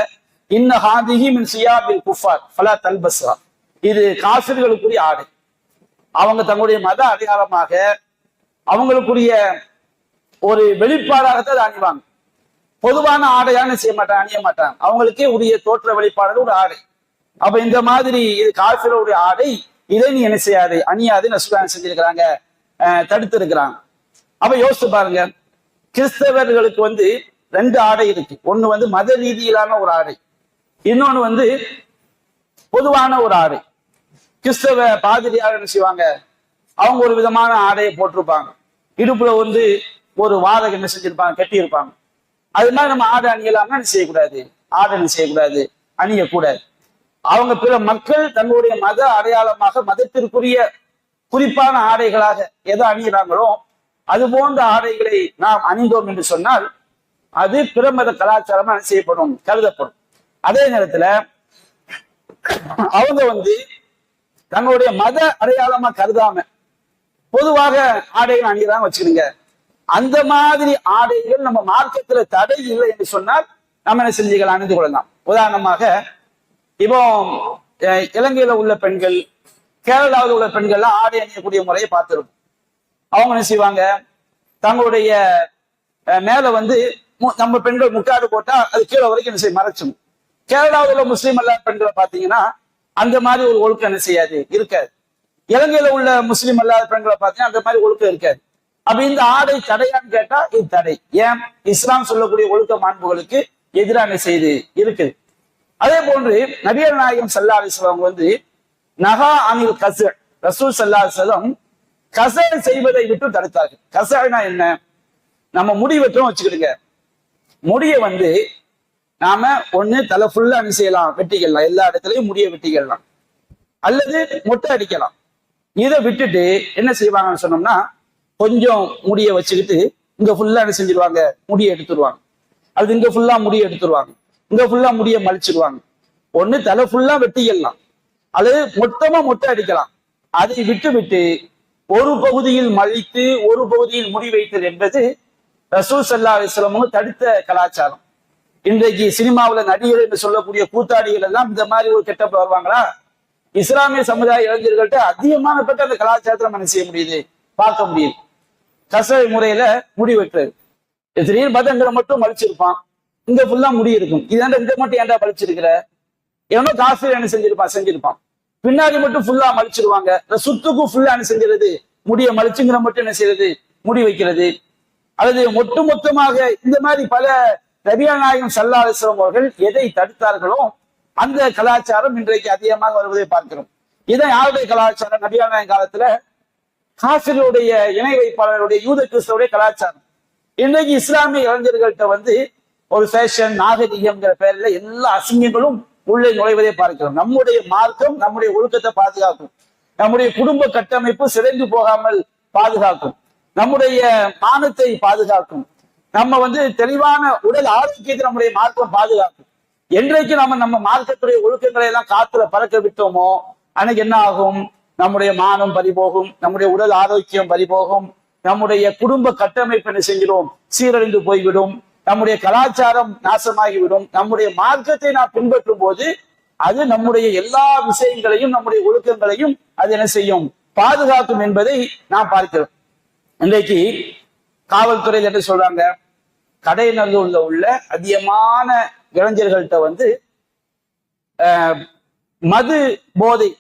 இன்ன ஹாதிஹி மின் சியாபில் குஃபார் ஃபலா தல்பஸ்ஹா, இது காஃபிர்களுக்குரிய ஆடை. அவங்க தங்களுடைய மத அடையாளமாக அவங்களுக்குரிய ஒரு வெளிப்பாடாகத்தான் அணிவாங்க. பொதுவான ஆடையான செய்ய மாட்டாங்க, அணிய மாட்டாங்க. அவங்களுக்கே உரிய தோற்ற வெளிப்பாடு ஒரு ஆடை. அப்ப இந்த மாதிரி இது காஃபிர்களுடைய ஆடை, இதை நீ என்ன செய்யாது, அணியாது ரசூலுல்லாஹ் செஞ்சிருக்கிறாங்க, தடுத்து இருக்கிறாங்க. அப்ப யோசிச்சு பாருங்க, கிறிஸ்தவர்களுக்கு வந்து 2 ஆடை இருக்கு. ஒண்ணு வந்து மத ரீதியிலான ஒரு ஆடை, இன்னொன்னு வந்து பொதுவான ஒரு ஆடை. கிறிஸ்தவ பாதிரியார் என்ன செய்வாங்க, அவங்க ஒரு விதமான ஆடையை போட்டிருப்பாங்க. இடுப்புல வந்து ஒரு வாதகம் என்ன செஞ்சிருப்பாங்க, கட்டி இருப்பாங்க. அது மாதிரி நம்ம ஆடை அணியலாம்னா என்ன செய்யக்கூடாது, ஆடை என்ன செய்யக்கூடாது, அணியக்கூடாது. அவங்க பிற மக்கள் தங்களுடைய மத அடையாளமாக மதத்திற்குரிய குறிப்பான ஆடைகளாக எதை அணிகிறாங்களோ அது போன்ற ஆடைகளை நாம் அணிந்தோம் என்று சொன்னால் அது பிற மத கலாச்சாரமா செய்யப்படும், கருதப்படும். அதே நேரத்துல அவங்க வந்து தங்களுடைய மத அடையாளமா கருதாம பொதுவாக ஆடைகள் அணிகிறாங்க வச்சுக்கிடுங்க. அந்த மாதிரி ஆடைகள் நம்ம மார்க்கத்துல தடை இல்லை என்று சொன்னால் நம்ம என்ன செஞ்சுக்கலாம், அணிந்து கொள்ளலாம். உதாரணமாக இப்போ இலங்கையில உள்ள பெண்கள், கேரளாவில் உள்ள பெண்கள்லாம் ஆடை அணியக்கூடிய முறையை பார்த்திருக்கும். அவங்க என்ன செய்வாங்க, தங்களுடைய மேல வந்து நம்ம பெண்கள் முக்காடு போட்டா அது கீழே வரைக்கும் என்ன செய்ய மறைச்சும். கேரளாவில் உள்ள முஸ்லீம் அல்லா பெண்களை பார்த்தீங்கன்னா அந்த மாதிரி ஒரு ஒழுக்கம் என்ன செய்யாது, இருக்காது. இலங்கையில உள்ள முஸ்லீம் அல்லாத பெண்களை பார்த்தீங்கன்னா அந்த மாதிரி ஒழுக்கம் இருக்காது. அப்ப இந்த ஆடை தடையான்னு கேட்டா இது தடை. ஏன், இஸ்லாம் சொல்லக்கூடிய ஒழுக்க மாண்புகளுக்கு எதிரான செய்தி இருக்குது. அதே போன்று நபிகள் நாயகம் ஸல்லல்லாஹு அலைஹி வஸல்லம் வந்து நஹா அனில் கஸர், ரசூல் ஸல்லல்லாஹு அலைஹி வஸல்லம் கஸர் செய்வதை விட்டு தடுத்தார்கள். கஸர்னா என்ன, நம்ம முடி வெட்டுறோம் வச்சுக்கிடுங்க. முடிய வந்து நாம ஒண்ணு தலை ஃபுல்லா என்ன செய்யலாம், வெட்டிக்கலாம், எல்லா இடத்துலயும் முடிய வெட்டிக்கலாம், அல்லது மொட்டை அடிக்கலாம். இதை விட்டுட்டு என்ன செய்வாங்கன்னு சொன்னோம்னா கொஞ்சம் முடிய வச்சுக்கிட்டு இங்க ஃபுல்லா என்ன செஞ்சிருவாங்க, முடிய எடுத்துருவாங்க. அது இங்க ஃபுல்லா முடிய எடுத்துருவாங்க, இங்க ஃபுல்லா முடிய மலிச்சிருவாங்க. ஒண்ணு தலை ஃபுல்லா வெட்டிக்கலாம், அல்லது மொத்தமா மொட்டை அடிக்கலாம். அதை விட்டு விட்டு ஒரு பகுதியில் மலித்து ஒரு பகுதியில் முடி வைத்தது என்பது ரசூல் ஸல்லல்லாஹு அலைஹி வஸல்லம் தடுத்த கலாச்சாரம். இன்றைக்கு சினிமாவுல நடிகர் என்று சொல்லக்கூடிய கூத்தாடிகள் எல்லாம் இந்த மாதிரி ஒரு கெட்டப்ல வருவாங்களா? இஸ்லாமிய சமுதாய இளைஞர்கள்ட்ட அதிகமான பட்ட அந்த கலாச்சாரத்தை நம்ம செய்ய முடியுது, பார்க்க முடியுது. கசவை முறையில முடி வைக்கிறது. திடீர்னு பார்த்தா இங்க மட்டும் மலிச்சிருப்பான், இங்க ஃபுல்லா முடி இருக்கும். இதாண்ட இங்க மட்டும் ஏன்டா மலிச்சிருக்கிற, எவனோ காசு என்ன செஞ்சிருப்பான். பின்னாடி மட்டும் ஃபுல்லா மலிச்சிருவாங்க. சுத்துக்கும் ஃபுல்லா என்ன செஞ்சிருது, முடிய மலிச்சுங்கிற மட்டும் என்ன செய்யறது, முடி வைக்கிறது. அல்லது மொத்தமாக இந்த மாதிரி பல நபிகள் நாயகம் ஸல்லல்லாஹு அலைஹி வஸல்லம் அவர்கள் எதை தடுத்தார்களோ அந்த கலாச்சாரம் இன்றைக்கு அதிகமாக வருவதை பார்க்கிறோம். இதை யாருடைய கலாச்சாரம், நபிகள் நாயகம் காலத்துல காஃபிர்களுடைய இணை வைப்பாளருடைய யூத கிறிஸ்தவருடைய கலாச்சாரம். இன்றைக்கு இஸ்லாமிய இளைஞர்கள்ட்ட வந்து ஒரு ஃபேஷன் நாகரிகம்ங்கிற பெயர்ல எல்லா அசிங்கங்களும் உள்ளே நுழைவதை பார்க்கிறோம். நம்முடைய மார்க்கம் நம்முடைய ஒழுக்கத்தை பாதுகாக்கும், நம்முடைய குடும்ப கட்டமைப்பு சிதைந்து போகாமல் பாதுகாக்கும், நம்முடைய மானத்தை பாதுகாக்கும், நம்ம வந்து தெளிவான உடல் ஆரோக்கியத்தை நம்முடைய மார்க்கம் பாதுகாக்கும். என்றைக்கு நம்ம மார்க்கத்துடைய ஒழுக்கங்களை எல்லாம் காத்துல பறக்க விட்டோமோ அன்னைக்கு என்ன ஆகும், நம்முடைய மானம் பறிபோகும், நம்முடைய உடல் ஆரோக்கியம் பறிபோகும், நம்முடைய குடும்ப கட்டமைப்பு என்ன செஞ்சிடும், சீரழிந்து போய்விடும், நம்முடைய கலாச்சாரம் நாசமாகிவிடும். நம்முடைய மார்க்கத்தை நாம் பின்பற்றும் போது அது நம்முடைய எல்லா விஷயங்களையும் நம்முடைய ஒழுக்கங்களையும் அது என்ன செய்யும், பாதுகாக்கும் என்பதை நாம் பார்க்கிறோம். இன்றைக்கு காவல்துறையில் என்ன சொல்றாங்க, கடைநல்லூர்ல உள்ள அதிகமான இளைஞர்கள்ட்ட வந்து மது போதை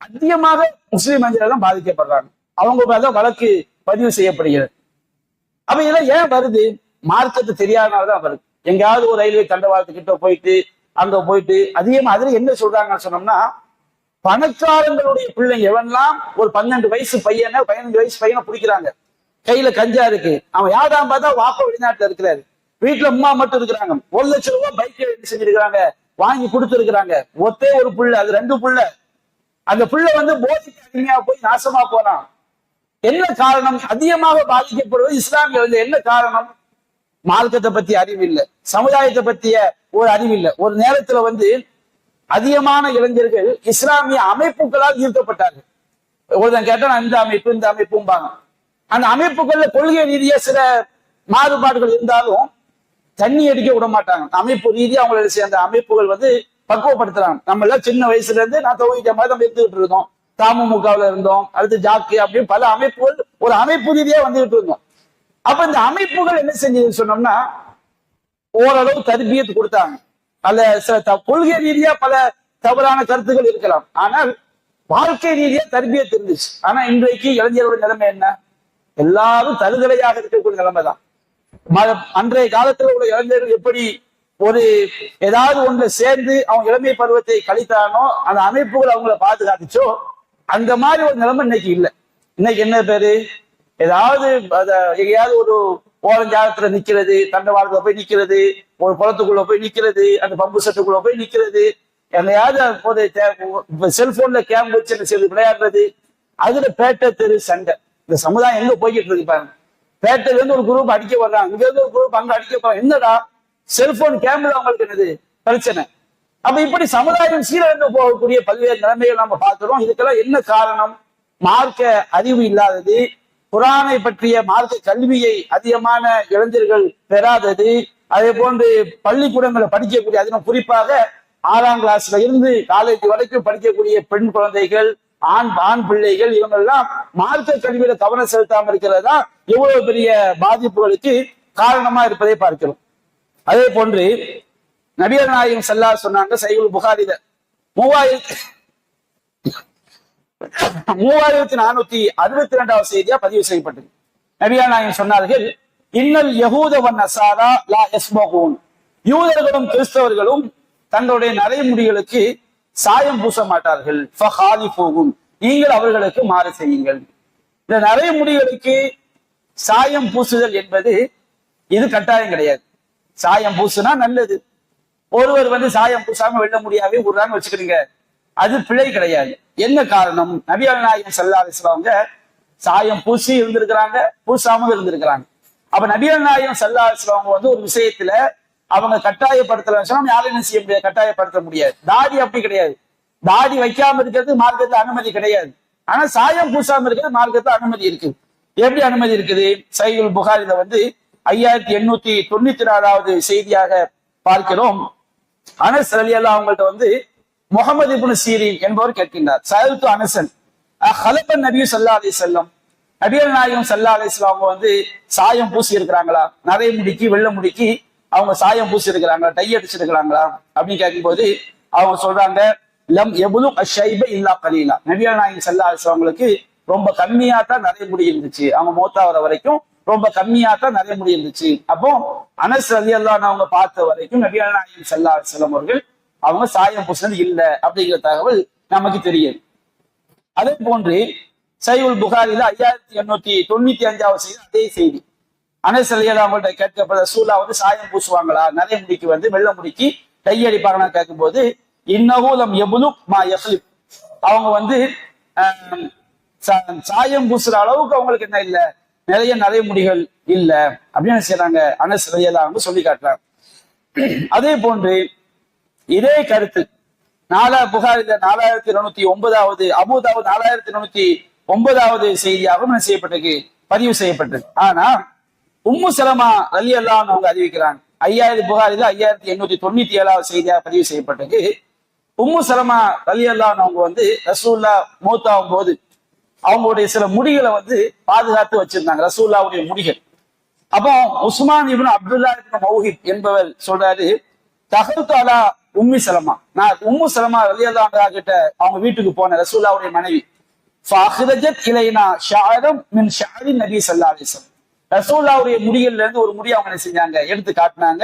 அதிகமாக முஸ்லிம் இளைஞர்கள் தான் பாதிக்கப்படுறாங்க. அவங்க மேல வழக்கு பதிவு செய்யப்படுகிறது. அப்ப இதெல்லாம் ஏன் வருது, மார்க்கத்தை தெரியாதனாலதான் வருது. எங்கேயாவது ஒரு ரயில்வே தண்டவாளத்துக்கிட்ட போயிட்டு அங்க போயிட்டு அதிகமா அதுல என்ன சொல்றாங்கன்னு சொன்னோம்னா, பணக்காரங்களுடைய பிள்ளைங்க எவன்லாம் ஒரு 12 வயசு பையனை 15 வயசு பையனை பிடிக்கிறாங்க, கையில கஞ்சா இருக்கு, அவன் யாராம் பார்த்தா வாப்ப வெளிநாட்டுல இருக்கிறாரு, வீட்டுல அம்மா மட்டும் இருக்கிறாங்க, 1 லட்சம் ரூபாய் பைக் செஞ்சிருக்கிறாங்க, வாங்கி கொடுத்துருக்கிறாங்க. ஒத்தே ஒரு புள்ள, அது 2 புள்ள. அந்த புள்ள வந்து போதைக்கு அடிமையா போய் நாசமா போனான். என்ன காரணம், அதிகமாக பாதிக்கப்படுவது இஸ்லாமிய என்ன காரணம், மார்க்கத்தை பத்தி அறிவு இல்லை, சமுதாயத்தை பத்திய ஒரு அறிவு இல்லை. ஒரு நேரத்துல வந்து அதிகமான இளைஞர்கள் இஸ்லாமிய அமைப்புகளால் ஈர்க்கப்பட்டார்கள். ஒருத்தன் கேட்டா இந்த அமைப்பு இந்த அமைப்பும்பாங்க. அந்த அமைப்புகள்ல கொள்கை ரீதியா சில மாறுபாடுகள் இருந்தாலும் தண்ணி அடிக்க விட மாட்டாங்க. அமைப்பு ரீதியா அவங்களை சேர்ந்த அமைப்புகள் வந்து பக்குவப்படுத்துறாங்க. நம்ம எல்லாம் சின்ன வயசுல இருந்து நான் தொகுதிக்க மாதிரி நம்ம இருந்துகிட்டு இருந்தோம், தமுமுகவுல இருந்தோம், அடுத்து ஜாக்கு அப்படின்னு பல அமைப்புகள் ஒரு அமைப்பு ரீதியா வந்துகிட்டு இருந்தோம். அப்ப இந்த அமைப்புகள் என்ன செஞ்சதுன்னு சொன்னோம்னா ஓரளவு தர்பியத்து கொடுத்தாங்க. அல்ல சில கொள்கை ரீதியா பல தவறான கருத்துக்கள் இருக்கலாம், ஆனால் வாழ்க்கை ரீதியா தர்பியத்து இருந்துச்சு. ஆனா இன்றைக்கு இளைஞர்களுடைய நிலைமை என்ன, எல்லாரும் தருதலையாக இருக்கக்கூடிய நிலைமை தான். அன்றைய காலத்துல உள்ள இளைஞர்கள் எப்படி ஒரு ஏதாவது ஒன்று சேர்ந்து அவங்க இளமை பருவத்தை கழித்தானோ அந்த அமைப்புகள் அவங்கள பாதுகாத்துச்சோ அந்த மாதிரி ஒரு நிலைமை இன்னைக்கு இல்லை. இன்னைக்கு என்ன பேரு, ஏதாவது எங்கேயாவது ஒரு ஓரஞ்சாலத்துல நிக்கிறது, தண்டவாளத்துல போய் நிக்கிறது, ஒரு குளத்துக்குள்ள போய் நிக்கிறது, அந்த பம்பு செட்டுக்குள்ள போய் நிக்கிறது, எங்கேயாவது செல்போன்ல கேம் வச்சு விளையாடுறது, அதுல பேட்டை தெரு சண்டை. இந்த சமுதாயம் எங்க போய்கிட்டு இருக்கு பாருங்க. பேட்டையில இருந்து ஒரு குரூப் அடிக்க வர்றாங்க, இங்க இருந்து ஒரு குரூப் அங்க அடிக்க போறாங்க. என்னடா செல்போன் கேம்ல அவங்களுக்கு என்னது பிரச்சனை? அப்ப இப்படி சமுதாயம் சீரழிந்து போகக்கூடிய பல்வேறு நிலைமைகள் நம்ம பார்க்கிறோம். இதுக்கெல்லாம் என்ன காரணம்? மார்க்க அறிவு இல்லாதது, குரானை பற்றிய மார்க்க கல்வியை அதிகமான இளைஞர்கள் பெறாதது, அதே போன்று பள்ளிக்கூடங்களை படிக்கக்கூடிய, அதிலும் குறிப்பாக 6ஆம் கிளாஸ்ல இருந்து காலேஜ் வரைக்கும் படிக்கக்கூடிய பெண் குழந்தைகள், ஆண் பிள்ளைகள், இவங்க எல்லாம் மார்க்க கல்வியில கவனம் செலுத்தாம இருக்கிறதா எவ்வளவு பெரிய பாதிப்புகளுக்கு காரணமா இருப்பதை பார்க்கிறோம். அதே போன்று நபிகள் நாயகம் ஸல்லல்லாஹு சொன்னாங்க, சஹீஹுல் புகாரில 3462வது செய்தியா பதிவு செய்யப்பட்டது. நபிகள் நாயகம் சொன்னார்கள், இன்னல் யஹூத வன் நஸாரா லா யஸ்பகூன், யூதர்களும் கிறிஸ்தவர்களும் தங்களுடைய நரைமுடிகளுக்கு சாயம் பூச மாட்டார்கள். ஃபஹாலிஃபூஹும், நீங்கள் அவர்களுக்கு மாறு செய்யுங்கள். இந்த நரைமுடிகளுக்கு சாயம் பூசுதல் என்பது இது கட்டாயம் கிடையாது. சாயம் பூசுனா நல்லது. ஒருவர் சாயம் பூசாம வெல்ல முடியாவே விடுறாங்க வச்சுக்கிறீங்க, அது பிழை கிடையாது. என்ன காரணம்? நபிகள் நாயகம் ஸல்லல்லாஹு அலைஹி வஸல்லம் சாயம் பூசி இருந்திருக்கிறாங்க, பூசாமல் இருந்திருக்கிறாங்க. அப்ப நபிகள் நாயகம் ஸல்லல்லாஹு அலைஹி வஸல்லம் ஒரு விஷயத்துல அவங்க கட்டாயப்படுத்தல, யாரும் என்ன செய்ய முடியாது, கட்டாயப்படுத்த முடியாது. தாடி அப்படி கிடையாது. தாடி வைக்காம இருக்கிறது மார்க்கத்துல அனுமதி கிடையாது. ஆனா சாயம் பூசாம இருக்கிறது மார்க்கத்துல அனுமதி இருக்கு. எப்படி அனுமதி இருக்குது? சஹீஹுல் புகாரில 5894வது செய்தியாக பார்க்கிறோம். அனஸ் ரலியல்லாஹு அவங்கள்ட்ட முகமது இப்னு சீரின் என்பவர் கேட்கின்றார், சஅல்து அனஸன் ஹலபன் நபி ஸல்லல்லாஹு அலைஹி வஸல்லம், நபிகள் நாயகம் ஸல்லல்லாஹு அலைஹி வஸல்லம் சாயம் பூசி இருக்கிறாங்களா, நரை முடிக்கு வெள்ளை முடிக்கு அவங்க சாயம் பூசி இருக்கிறாங்களா, டை அடிச்சிருக்கிறாங்களா அப்படின்னு கேட்கும்போது அவங்க சொல்றாங்க, லம் யபுலு அஷ்ஷைப இல்லா கலீலா, நபிகள் நாயகம் ஸல்லல்லாஹு அலைஹி வஸல்லம் ரொம்ப கம்மியா தான் நிறைய முடி இருந்துச்சு, அவங்க மௌத்தாவர வரைக்கும் ரொம்ப கம்மியா தான் நிறைய முடி இருந்துச்சு. அப்போ அனஸ் ரலியல்லாஹு அவங்க பார்த்த வரைக்கும் நபிகள் நாயகம் ஸல்லல்லாஹு அலைஹி வஸல்லம் அவர்கள் அவங்க சாயம் பூசினது இல்லை அப்படிங்கிற தகவல் நமக்கு தெரியுது. அதே போன்று சஹீஹுல் புகாரில 5895வது செய்தி, அதே செய்தி. அனஸ் ரலியல்லாஹு அவங்கள்ட்ட கேட்கப்பட்ட ரசூலா சாயம் பூசுவாங்களா, நிறைய முடிக்கு வெள்ளை முடிக்கு டை அடிப்பாங்கன்னா கேட்கும்போது, இன்னஹு லம் யபுலு மா யஃலிப், அவங்க சாயம் பூசுற அளவுக்கு அவங்களுக்கு என்ன இல்லை, நிறைய முடிகள் இல்ல அப்படின்னு செய்யறாங்க. அனஸ் ரலியல்லாஹு சொல்லி காட்டுறாங்க. அதே போன்று இதே கருத்து புகாரில 4209வது, அபூதாவுத் 4209வது செய்தியாகவும் என்ன செய்யப்பட்டிருக்கு, பதிவு செய்யப்பட்டது. ஆனா உம்மு சலமா ரலியல்லாஹு அவங்க அறிவிக்கிறாங்க, புகாரில 5897வது செய்தியாக பதிவு செய்யப்பட்டது. உம்மு சலமா ரலியல்லாஹு அவங்க ரசூலுல்லாஹ் மௌத்தாகும் போது அவங்களுடைய சில முடிகளை பாதுகாத்து வச்சிருந்தாங்க, ரசூலுல்லாஹ்வுடைய முடிகள். அப்போ உஸ்மான் இப்னு அப்துல்லா இப்னு மௌஹிப் என்பவர் சொல்றாரு, தகல்து அலா உம்மி சலமா, நான் உம்மு சலமா ரலியல்லாஹு அன்ஹா கிட்ட அவங்க வீட்டுக்கு போன ரசூலுல்லாஹ்வுடைய மனைவி, ஃபஅக்ரஜத் இலைனா ஷஅரம் மின் ஷஅரி நபி ஸல்லல்லாஹு அலைஹி வஸல்லம், ரசூலுல்லாஹ்வுடைய முடிகள்ல இருந்து ஒரு முடி அவங்க என்ன செஞ்சாங்க, எடுத்து காட்டினாங்க.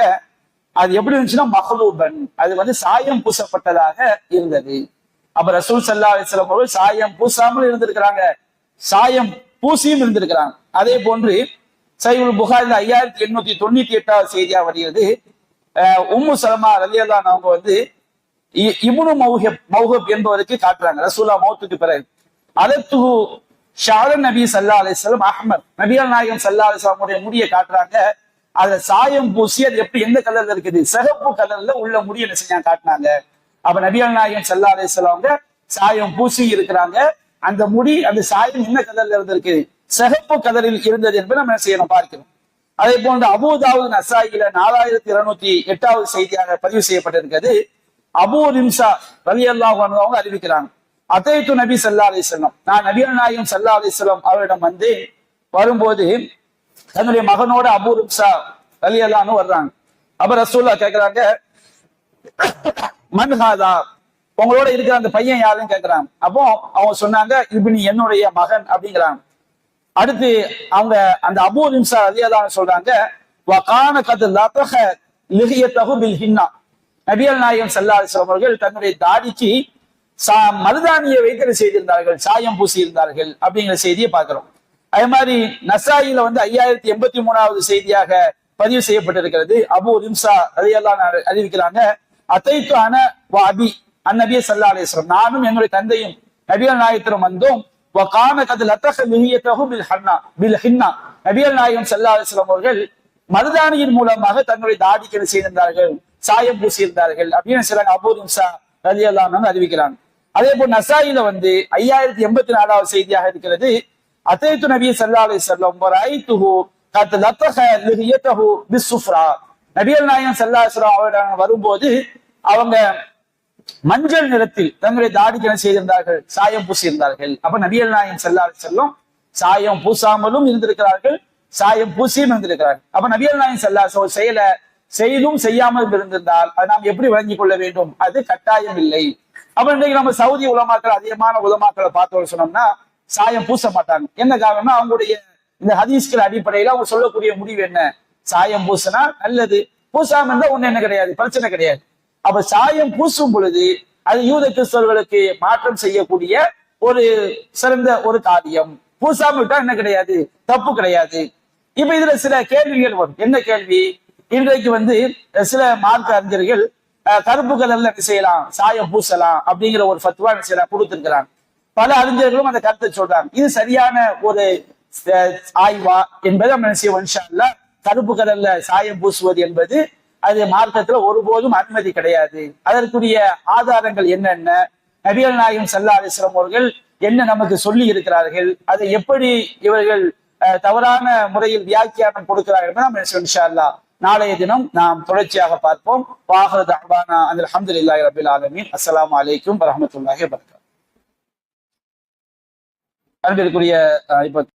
அது எப்படி இருந்துச்சுன்னா மஹ்லூபன், அது சாயம் பூசப்பட்டதாக இருந்தது. அப்ப ரசூல் ஸல்லல்லாஹு அலைஹி வஸல்லம் அவர்கள் சாயம் பூசாமல் இருந்திருக்கிறாங்க, சாயம் பூசியும் இருந்திருக்கிறாங்க. அதே போன்று சஹீஹுல் புகாரில 5898வது செய்தியா வருகிறது, உம்மு சலமா ரலியல்லாஹு அவங்க இப்னு மௌஹப் என்பவருக்கு காட்டுறாங்க, ரசூலுல்லாஹ் மௌத்துக்கு பிறகு. அதத்துஹு ஷஅரன் நபி ஸல்லல்லாஹு அலைஹி வஸல்லம் அஹ்மர், நபிகள் நாயகம் ஸல்லல்லாஹு அலைஹி வஸல்லம் முடியை காட்டுறாங்க. அதுல சாயம் பூசி அது எப்படி எந்த கலர்ல இருக்குது, சிகப்பு கலர்ல உள்ள முடி என்ன செஞ்சாங்க காட்டினாங்க. அப்ப நபிகள் நாயகம் ஸல்லல்லாஹு அலைஹி வஸல்லம் சாயம் பூசி இருக்கிறாங்க, அந்த முடி அந்த சாயம் என்ன கலர்ல இருந்திருக்கு, சிகப்பு கலரில் இருந்தது என்பதை நம்ம என்ன செய்யணும் பார்க்கிறோம். அதே போன்று அபூதாவுத் நசாயில 4208வது செய்தியாக பதிவு செய்யப்பட்டிருக்கிறது. அபூ ரிம்சா ரலியல்லாஹு அன்ஹு அவங்க அறிவிக்கிறாங்க, அதைத்து நபி ஸல்லல்லாஹு அலைஹி வஸல்லம், நான் நபிகள் நாயகம் ஸல்லல்லாஹு அலைஹி வஸல்லம் அவரிடம் வரும்போது தன்னுடைய மகனோட அபூ ரிம்சா ரலியல்லாஹு அன்ஹு வர்றாங்க. அப்ப ரசூலுல்லாஹ் கேட்கிறாங்க, மன் ஹாதா, உங்களோட இருக்கிற அந்த பையன் யாருன்னு கேட்கிறாங்க. அப்போ அவங்க சொன்னாங்க, இப்னி, என்னுடைய மகன் அப்படிங்கிறாங்க. அடுத்து அவங்க அந்த அபூ ரிம்சா ரலியல்லாஹு அன்ஹு சொல்றாங்க, வகான கத் லதஹ லிஹியத்தஹு பில் ஹின்னா. நபிகள் நாயகம் ஸல்லல்லாஹு அலைஹி வஸல்லம் அவர்கள் தன்னுடைய தாடிக்கு மருதாணியை வைத்து செய்திருந்தார்கள், சாயம் பூசி இருந்தார்கள் அப்படிங்கிற செய்தியை பார்க்கிறோம். அதே மாதிரி நசாயில 5083வது செய்தியாக பதிவு செய்யப்பட்டிருக்கிறது. அபூ ரிம்சா ரலியல்லாஹு அன்ஹு அறிவிக்கிறாங்க, அத்தைத்து அன வ அபி அந்நபி ஸல்லல்லாஹு அலைஹி வஸல்லம், நானும் என்னுடைய தந்தையும் நபிகள் நாயகத்திடம் வந்தோம். வகான கத் லத்தஹ லிஹியத்தஹு பில் ஹின்னா, நபிகள் நாயகம் ஸல்லல்லாஹு அலைஹி வஸல்லம் அவர்கள் மருதாணியின் மூலமாக தன்னுடைய தாடிக்கு செய்திருந்தார்கள், சாயம் பூசியிருந்தார்கள் அப்படின்னு சில அபூ ரிம்சா ரலியல்லாஹு அன்ஹு அறிவிக்கிறாங்க. அதே போல் நசாயில 5084வது செய்தியாக இருக்கிறது, அத்தைத்து நபி ஸல்லல்லாஹு அலைஹி வஸல்லம் வரைத்துஹு கத் லத்தஹ லிஹியத்தஹு பிஸ்ஸுஃப்ரா, நபிகள் நாயகம் ஸல்லல்லாஹு அலைஹி வஸல்லம் அவர்கள் வரும்போது அவங்க மஞ்சள் நிறத்தில் தங்களுடைய தாடிக்கு என்ன செய்திருந்தார்கள், சாயம் பூசியிருந்தார்கள். அப்ப நபிகள் நாயகம் ஸல்லல்லாஹு அலைஹி வஸல்லம் சாயம் பூசாமலும் இருந்திருக்கிறார்கள், சாயம் பூசியும் இருந்திருக்கிறார்கள். அப்ப நபிகள் நாயகம் ஸல்லல்லாஹு அலைஹி வஸல்லம் செயல செய்தும் செய்யாமல் இருந்திருந்தால் அதை நாம் எப்படி வழங்கிக் கொள்ள வேண்டும்? அது கட்டாயம் இல்லை. அப்ப இன்றைக்கு நம்ம சவுதி உலமாக்கள், அதிகமான உலமாக்களை பார்த்தோம் சொன்னோம்னா சாயம் பூச மாட்டாங்க. என்ன காரணம்னா அவங்களுடைய இந்த ஹதீஸ்கள் அடிப்படையில அவங்க சொல்லக்கூடிய முடிவு என்ன? சாயம் பூசினா நல்லது, பூசாம இருந்தா ஒண்ணு என்ன கிடையாது, பிரச்சனை கிடையாது. அப்ப சாயம் பூசும் பொழுது அது யூத கிறிஸ்தவர்களுக்கு மாற்றம் செய்யக்கூடிய ஒரு சிறந்த ஒரு காரியம். பூசாம விட்டா என்ன கிடையாது, தப்பு கிடையாது. இப்ப இதுல சில கேள்விகள் வரும். என்ன கேள்வி? இன்றைக்கு சில மார்க்க அறிஞர்கள் கருப்பு கலர்ல என்ன செய்யலாம், சாயம் பூசலாம் அப்படிங்கிற ஒரு ஃபத்வா என்ன செய்யலாம் கொடுத்திருக்கிறாங்க. பல அறிஞர்களும் அந்த கருத்தை சொல்றாங்க. இது சரியான ஒரு ஆய்வா என்பதை நம்ம என்ன செய்வோம் இன்ஷா அல்லாஹ். கருப்பு கலர்ல சாயம் பூசுவது என்பது அது மார்க்கத்துல ஒருபோதும் அனுமதி கிடையாது. அதற்குரிய ஆதாரங்கள் என்னென்ன, நபிகள் நாயகம் ஸல்லல்லாஹு அலைஹி வஸல்லம் அவர்கள் என்ன நமக்கு சொல்லி இருக்கிறார்கள், அதை எப்படி இவர்கள் தவறான முறையில் வியாக்கியானம் கொடுக்கிறார்கள் நம்ம இன்ஷா அல்லாஹ் நாளைய தினம் நாம் தொடர்ச்சியாக பார்ப்போம். வாஹிரு தஅவானா அல்ஹம்துலில்லாஹி ரப்பில் ஆலமீன். அஸ்ஸலாமு அலைக்கும் வரஹ்மத்துல்லாஹி வபரகாத்துஹு. அன்பிற்குரிய இப்ப